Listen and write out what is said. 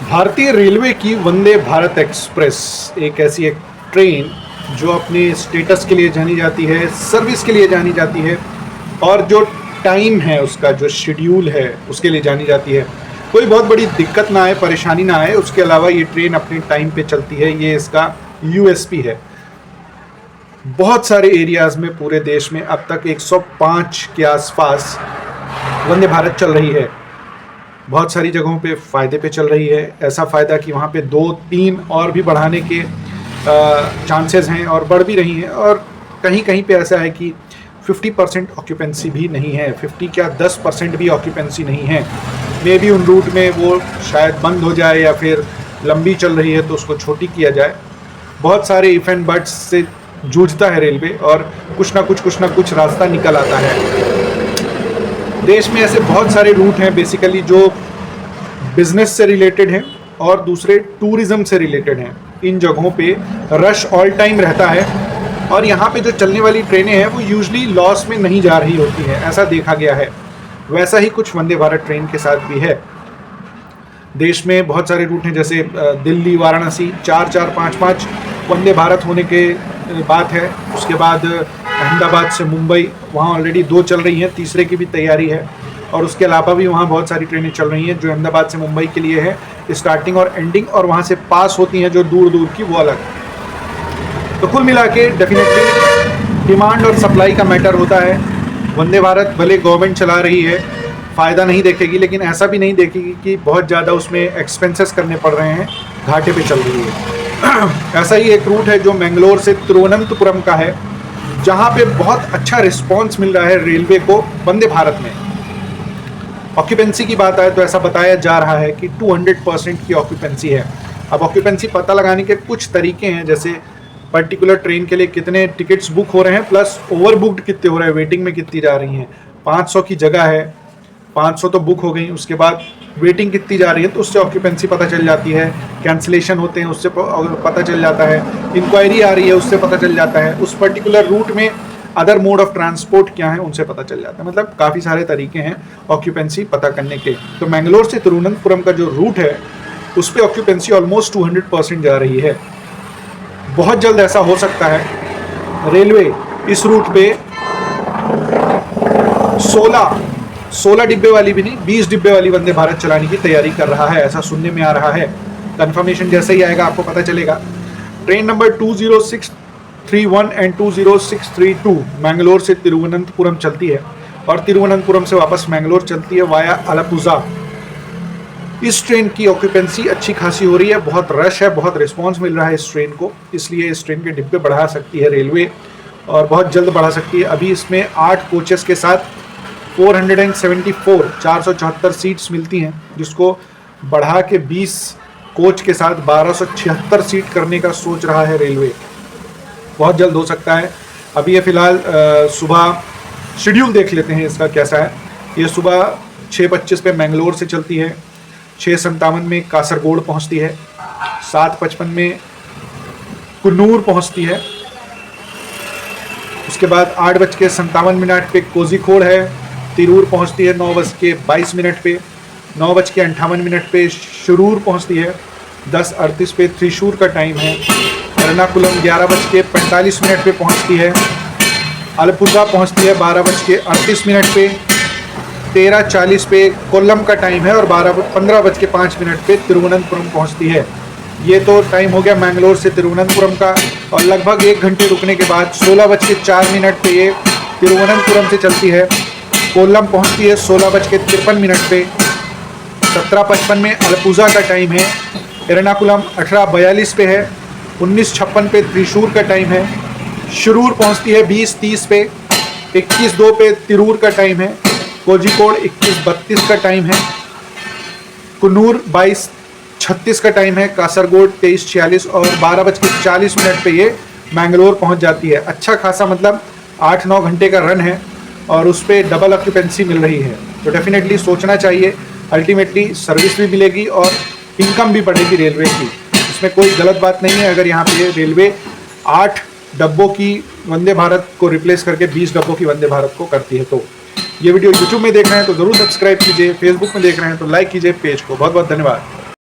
भारतीय रेलवे की वंदे भारत एक्सप्रेस एक ट्रेन जो अपने स्टेटस के लिए जानी जाती है, सर्विस के लिए जानी जाती है और जो टाइम है उसका जो शेड्यूल है उसके लिए जानी जाती है। कोई बहुत बड़ी दिक्कत ना आए, परेशानी ना आए, उसके अलावा ये ट्रेन अपने टाइम पे चलती है। ये इसका यूएसपी है। बहुत सारे एरियाज़ में पूरे देश में अब तक 105 के आसपास वंदे भारत चल रही है। बहुत सारी जगहों पे फ़ायदे पे चल रही है। ऐसा फ़ायदा कि वहाँ पे 2-3 और भी बढ़ाने के चांसेस हैं और बढ़ भी रही हैं। और कहीं कहीं पे ऐसा है कि 50% ऑक्यूपेंसी भी नहीं है, 50 क्या 10% भी ऑक्यूपेंसी नहीं है। मे बी उन रूट में वो शायद बंद हो जाए या फिर लंबी चल रही है तो उसको छोटी किया जाए। बहुत सारे इफ एंड बट्स से जूझता है रेलवे और कुछ ना कुछ रास्ता निकल आता है। देश में ऐसे बहुत सारे रूट हैं बेसिकली जो बिजनेस से रिलेटेड हैं और दूसरे टूरिज़्म से रिलेटेड हैं। इन जगहों पे रश ऑल टाइम रहता है और यहाँ पे जो चलने वाली ट्रेनें हैं वो यूजुअली लॉस में नहीं जा रही होती हैं, ऐसा देखा गया है। वैसा ही कुछ वंदे भारत ट्रेन के साथ भी है। देश में बहुत सारे रूट हैं, जैसे दिल्ली वाराणसी 4-4-5-5 वंदे भारत होने के बात है। उसके बाद अहमदाबाद से मुंबई, वहाँ ऑलरेडी 2 चल रही हैं, तीसरे की भी तैयारी है। और उसके अलावा भी वहाँ बहुत सारी ट्रेनें चल रही हैं जो अहमदाबाद से मुंबई के लिए है, स्टार्टिंग और एंडिंग, और वहाँ से पास होती हैं जो दूर दूर की, वो अलग। तो कुल मिला के डेफिनेटली डिमांड और सप्लाई का मैटर होता है। वंदे भारत भले गवर्नमेंट चला रही है, फ़ायदा नहीं देखेगी, लेकिन ऐसा भी नहीं देखेगी कि बहुत ज़्यादा उसमें एक्सपेंसेस करने पड़ रहे हैं, घाटे पे चल रही है। ऐसा ही एक रूट है जो मैंगलोर से तिरुवनंतपुरम का है, जहाँ पे बहुत अच्छा रिस्पॉन्स मिल रहा है रेलवे को वंदे भारत में। ऑक्यूपेंसी की बात आए तो ऐसा बताया जा रहा है कि 200% की ऑक्यूपेंसी है। अब ऑक्यूपेंसी पता लगाने के कुछ तरीके हैं, जैसे पर्टिकुलर ट्रेन के लिए कितने टिकट्स बुक हो रहे हैं प्लस ओवर बुक्ड कितने हो रहे हैं, वेटिंग में कितनी जा रही हैं। 500 की जगह है, 500 तो बुक हो गई, उसके बाद वेटिंग कितनी जा रही है तो उससे ऑक्यूपेंसी पता चल जाती है। कैंसिलेशन होते हैं उससे पता चल जाता है। इंक्वायरी आ रही है उससे पता चल जाता है। उस पर्टिकुलर रूट में अदर मोड ऑफ ट्रांसपोर्ट क्या है उनसे पता चल जाता है। मतलब काफ़ी सारे तरीके हैं ऑक्यूपेंसी पता करने के। तो मैंगलोर से तिरुवनंतपुरम का जो रूट है उस पर ऑक्यूपेंसी ऑलमोस्ट 200% जा रही है। बहुत जल्द ऐसा हो सकता है। रेलवे इस रूट पे 16 डिब्बे वाली भी नहीं, 20 डिब्बे वाली वंदे भारत चलाने की तैयारी कर रहा है, ऐसा सुनने में आ रहा है। कंफर्मेशन जैसे ही आएगा आपको पता चलेगा। ट्रेन नंबर 20631 एंड 20632 मैंगलोर से तिरुवनंतपुरम चलती है और तिरुवनंतपुरम से वापस मैंगलोर चलती है वाया अलपुजा। इस ट्रेन की ऑक्यूपेंसी अच्छी खासी हो रही है, बहुत रश है, बहुत रिस्पांस मिल रहा है इस ट्रेन को, इसलिए इस ट्रेन के डिब्बे बढ़ा सकती है रेलवे और बहुत जल्द बढ़ा सकती है। अभी इसमें 8 कोचेस के साथ 474 सीट्स मिलती हैं, जिसको बढ़ा के 20 कोच के साथ 1276 सीट करने का सोच रहा है रेलवे। बहुत जल्द हो सकता है। अभी ये फ़िलहाल सुबह शेड्यूल देख लेते हैं इसका कैसा है। ये सुबह 6:25 पे मैंगलोर से चलती है, 6:57 में कासरगोड पहुंचती है, 7:55 में कुन्नूर पहुंचती है। उसके बाद 8:57 पे कोझिकोड है, तिरूर पहुंचती है 9:22 पे, 9:58 पे शिरूर पहुंचती है, 10:38 पे त्रिशूर का टाइम है। एर्नाकुलम 11:45 पे पहुंचती है, अलपुजा पहुंचती है 12:38 पे, 13:40 पे कोल्लम का टाइम है और 15:05 पे तिरुवनंतपुरम पहुंचती है। ये तो टाइम हो गया मैंगलोर से तिरुवनंतपुरम का। और लगभग 1 घंटे रुकने के बाद 16:04 पे ये तिरुवनंतपुरम से चलती है, कोल्लम पहुंचती है 16:53 पे, 17:55 में अलपुजा का टाइम है। एर्नाकुलम 18:42 पे है, 19:56 पे त्रिशूर का टाइम है। शिरूर पहुंचती है 20:30 पे, 21:02 पे तिरूर का टाइम है। कोझिकोड 21:32 का टाइम है। कुन्नूर 22:36 का टाइम है। कासरगोड 23:46 और 12:40 पे ये मैंगलोर पहुंच जाती है। अच्छा खासा मतलब 8-9 घंटे का रन है और उस पर डबल ऑक्यूपेंसी मिल रही है। तो डेफिनेटली सोचना चाहिए, अल्टीमेटली सर्विस भी मिलेगी और इनकम भी बढ़ेगी रेलवे की। इसमें कोई गलत बात नहीं है अगर यहाँ पे रेलवे 8 डब्बों की वंदे भारत को रिप्लेस करके 20 डब्बों की वंदे भारत को करती है। तो ये वीडियो यूट्यूब में देख रहे हैं तो ज़रूर सब्सक्राइब कीजिए, फेसबुक में देख रहे हैं तो लाइक कीजिए पेज को। बहुत बहुत धन्यवाद।